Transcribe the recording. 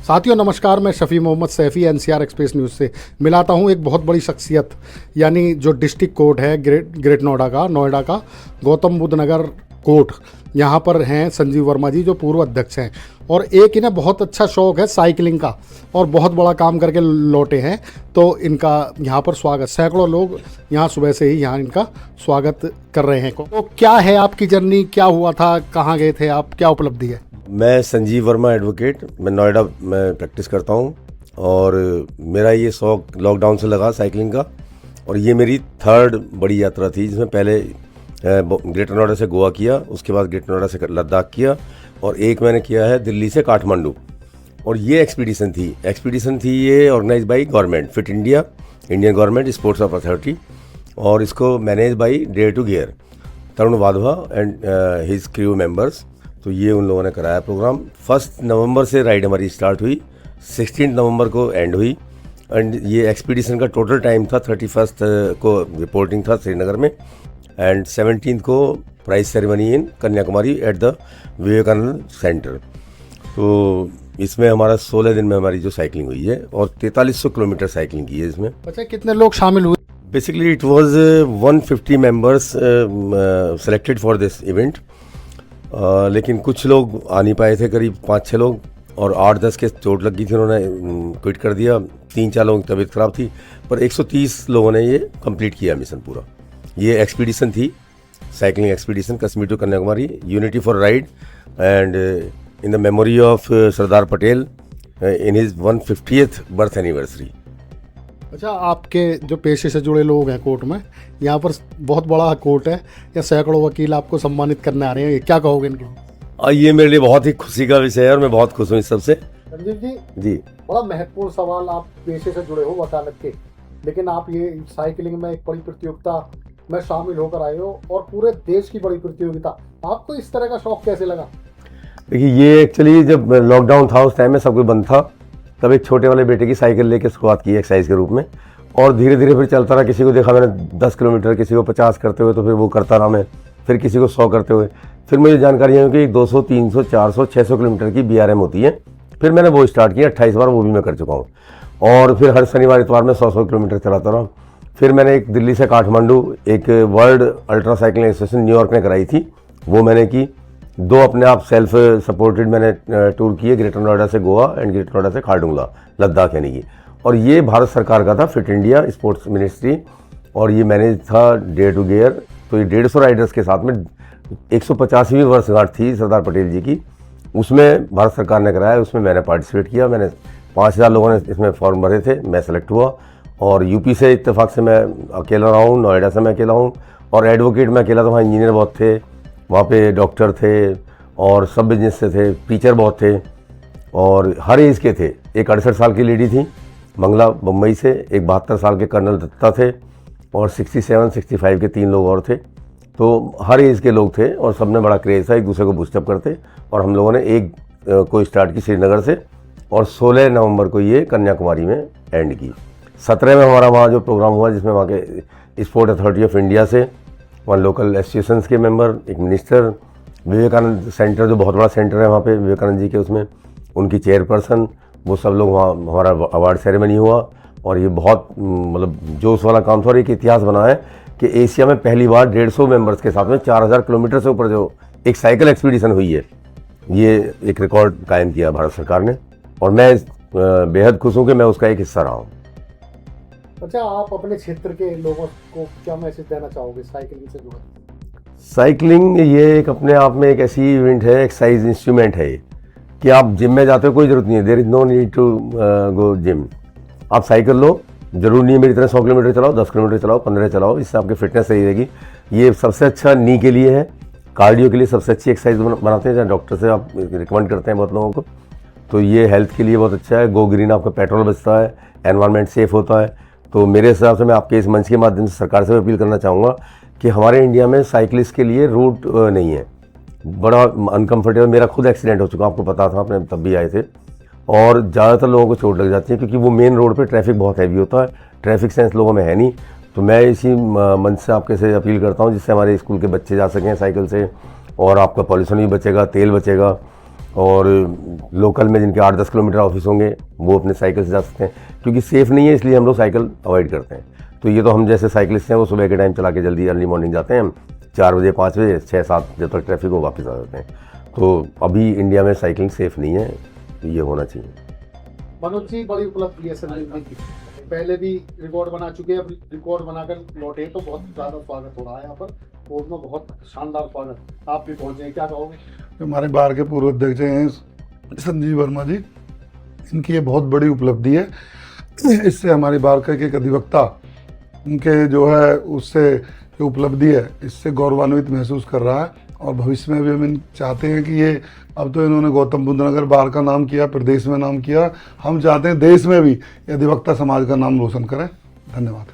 साथियों नमस्कार, मैं Shafi Mohammad Saifi NCR Express News से मिलाता हूं एक बहुत बड़ी शख्सियत, यानी जो डिस्ट्रिक्ट कोर्ट है ग्रेट नोएडा का गौतम बुद्ध नगर कोर्ट। यहां पर हैं संजीव वर्मा जी, जो पूर्व अध्यक्ष हैं, और एक इन्हें बहुत अच्छा शौक़ है साइकिलिंग का, और बहुत बड़ा काम करके लौटे हैं। तो इनका यहाँ पर स्वागत, सैकड़ों लोग यहाँ सुबह से ही यहाँ इनका स्वागत कर रहे हैं। तो क्या है आपकी जर्नी, क्या हुआ था, कहाँ गए थे आप, क्या उपलब्धि है? मैं संजीव वर्मा एडवोकेट, मैं नोएडा में प्रैक्टिस करता हूँ और मेरा ये शौक़ लॉकडाउन से लगा साइकिलिंग का। और ये मेरी थर्ड बड़ी यात्रा थी, जिसमें पहले ग्रेटर नोएडा से गोवा किया, उसके बाद ग्रेटर नोएडा से लद्दाख किया, और एक मैंने किया है दिल्ली से काठमांडू। और ये एक्सपीडिशन थी ये organise by government, fit India, Indian government sports of authority, और इसको manage by dare to gear, Tarun Wadhwa and his crew members. तो ये उन लोगों ने कराया प्रोग्राम। 1 नवंबर से राइड हमारी स्टार्ट हुई, 16 नवंबर को एंड हुई। एंड ये एक्सपीडिशन का टोटल टाइम था 31 को रिपोर्टिंग था श्रीनगर में, एंड 17 को prize ceremony in Kanyakumari at the Vivekananda centre. तो इसमें हमारा 16 दिन में हमारी जो साइकिलिंग हुई है, और 4300 किलोमीटर साइकिलिंग की है इसमें। अच्छा, कितने लोग शामिल हुए? Basically it was 150 members selected for this event, लेकिन कुछ लोग आ नहीं पाए थे, करीब 5-6 लोग, और 8-10 के चोट लगी थी, उन्होंने क्विट कर दिया। 3-4 लोगों की तबीयत ख़राब थी, पर 130 लोगों ने ये कंप्लीट किया मिशन पूरा। ये एक्सपीडिशन थी, cycling expedition, Kashmir to Kanyakumari, unity for ride, and in the memory of Sardar Patel in his 150th birth anniversary. अच्छा, आपके जो पेशे से जुड़े लोग हैं कोर्ट में, यहाँ पर बहुत बड़ा कोर्ट है, या सैकड़ों वकील आपको सम्मानित करने आ रहे हैं, क्या कहोगे इनके? ये मेरे लिए बहुत ही खुशी का विषय है, और मैं बहुत खुश हूँ इस सबसे। संजीव जी, बड़ा महत्वपूर्ण सवाल, आप पेशे से जुड़े हो वकालत के, लेकिन आप ये साइकिलिंग में एक बड़ी प्रतियोगिता में शामिल होकर आए हो, और पूरे देश की बड़ी प्रतियोगिता, आपको इस तरह का शौक कैसे लगा? देखिए, ये एक्चुअली जब लॉकडाउन था उस टाइम में सब कुछ बंद था, तब एक छोटे वाले बेटे की साइकिल लेके शुरुआत की एक्सरसाइज के रूप में, और धीरे धीरे फिर चलता रहा। किसी को देखा मैंने 10 किलोमीटर, किसी को 50 करते हुए, तो फिर वो करता रहा मैं, फिर किसी को 100 करते हुए। फिर मुझे जानकारी है कि 200, 300, 400, 600 किलोमीटर की BRM होती है। फिर मैंने वो स्टार्ट किया, 28 बार वो भी मैं कर चुका हूँ, और फिर हर शनिवार इतवार में 100 किलोमीटर चलाता रहा। फिर मैंने एक दिल्ली से काठमांडू एक world ultra cycling association New York ने कराई थी, वो मैंने की। 2 अपने आप सेल्फ सपोर्टेड मैंने टूर किए, ग्रेटर नोएडा से गोवा एंड ग्रेटर नोएडा से खारडुंगला, लद्दाख यानी कि। और ये भारत सरकार का था, फिट इंडिया स्पोर्ट्स मिनिस्ट्री, और ये मैनेज था डेयर टू गियर। तो ये 150 राइडर्स के साथ में 150वीं वर्षगांठ थी सरदार पटेल जी की, उसमें भारत सरकार ने कराया, उसमें मैंने पार्टिसिपेट किया। मैंने 5000 लोगों ने इसमें फॉर्म भरे थे, मैं सेलेक्ट हुआ, और यूपी से इत्तेफाक से मैं अकेला रहा हूँ, नोएडा से मैं अकेला हूँ, और एडवोकेट में अकेला था। वहाँ इंजीनियर बहुत थे, वहाँ पे डॉक्टर थे, और सब बिजनेस से थे, टीचर बहुत थे, और हर एज के थे। एक 68 साल की लेडी थी मंगला बम्बई से, एक 72 साल के कर्नल दत्ता थे, और 67-65 के 3 लोग और थे। तो हर एज के लोग थे, और सब ने बड़ा क्रेज़ था, एक दूसरे को बूस्टअप करते। और हम लोगों ने एक को स्टार्ट की श्रीनगर से, और 16 नवंबर को ये कन्याकुमारी में एंड की। 17 में हमारा वहाँ जो प्रोग्राम हुआ, जिसमें वहाँ के स्पोर्ट अथॉरिटी ऑफ इंडिया से, वहाँ लोकल एसोसिएशंस के मेंबर, एक मिनिस्टर, विवेकानंद सेंटर जो बहुत बड़ा सेंटर है वहाँ पे विवेकानंद जी के, उसमें उनकी चेयरपर्सन, वो सब लोग वहाँ, हमारा अवार्ड सेरेमनी हुआ। और ये बहुत मतलब जोश वाला काम था, और एक इतिहास बना है कि एशिया में पहली बार 150 मेंबर्स के साथ में 4000 किलोमीटर से ऊपर जो एक साइकिल एक्सपीडिशन हुई है, ये एक रिकॉर्ड कायम किया भारत सरकार ने, और मैं बेहद खुश हूँ कि मैं उसका एक हिस्सा रहा हूँ। अच्छा, आप अपने क्षेत्र के लोगों को क्या मैसेज देना चाहोगे साइकिलिंग से जुड़ा? साइकिलिंग ये एक अपने आप में एक ऐसी इवेंट है, एक्सरसाइज इंस्ट्रूमेंट है, कि आप जिम में जाते हो, कोई ज़रूरत नहीं है, there is no need to go gym. आप साइकिल लो, जरूर नहीं है मेरी तरह 100 किलोमीटर चलाओ, 10 किलोमीटर चलाओ, 15 चलाओ, इससे आपकी फिटनेस सही रहेगी। ये सबसे अच्छा नी के लिए है, कार्डियो के लिए सबसे अच्छी एक्सरसाइज बनाते हैं, जहाँ डॉक्टर से आप रिकमेंड करते हैं बहुत लोगों को। तो ये हेल्थ के लिए बहुत अच्छा है। गो ग्रीन, आपका पेट्रोल बचता है, एनवायरनमेंट सेफ होता है। तो मेरे हिसाब से मैं आपके इस मंच के माध्यम से सरकार से अपील करना चाहूँगा कि हमारे इंडिया में साइकिलिस्ट के लिए रूट नहीं है, बड़ा अनकम्फर्टेबल। मेरा खुद एक्सीडेंट हो चुका, आपको पता था, आपने तब भी आए थे, और ज़्यादातर लोगों को चोट लग जाती है, क्योंकि वो मेन रोड पे ट्रैफिक बहुत हैवी होता है, ट्रैफिक सेंस लोगों में है नहीं। तो मैं इसी मंच से आपके से अपील करता हूँ, जिससे हमारे स्कूल के बच्चे जा सकें साइकिल से, और आपका पॉल्यूशन भी बचेगा, तेल बचेगा, और लोकल में जिनके 8-10 किलोमीटर ऑफिस होंगे वो अपने साइकिल से जा सकते हैं, क्योंकि सेफ़ नहीं है इसलिए हम लोग साइकिल अवॉइड करते हैं। तो ये तो हम जैसे साइकिलिस्ट हैं वो सुबह के टाइम चला के जल्दी अर्ली मॉर्निंग जाते हैं, 4 बजे 5 बजे 6-7 जब तक ट्रैफिक हो वापस आ जाते हैं। तो अभी इंडिया में साइकिलिंग सेफ़ नहीं है, तो ये होना चाहिए। मनोज जी, बड़ी उपलब्धि है संजीव की, पहले भी रिकॉर्ड बना चुके हैं, अब रिकॉर्ड बनाकर लौटे तो बहुत ज़्यादा स्वागत हो रहा है यहाँ पर, कोर्ट में बहुत शानदार स्वागत, आप भी पहुँचे, क्या कहोगे? हमारे बार के पूर्व अध्यक्ष हैं संजीव वर्मा जी, इनकी ये बहुत बड़ी उपलब्धि है। इससे हमारी बार का एक अधिवक्ता उनके जो है उससे जो उपलब्धि है इससे गौरवान्वित महसूस कर रहा है, और भविष्य में भी हम चाहते हैं कि ये, अब तो इन्होंने गौतम बुद्ध नगर बार का नाम किया, प्रदेश में नाम किया, हम चाहते हैं देश में भी ये अधिवक्ता समाज का नाम रोशन करें। धन्यवाद।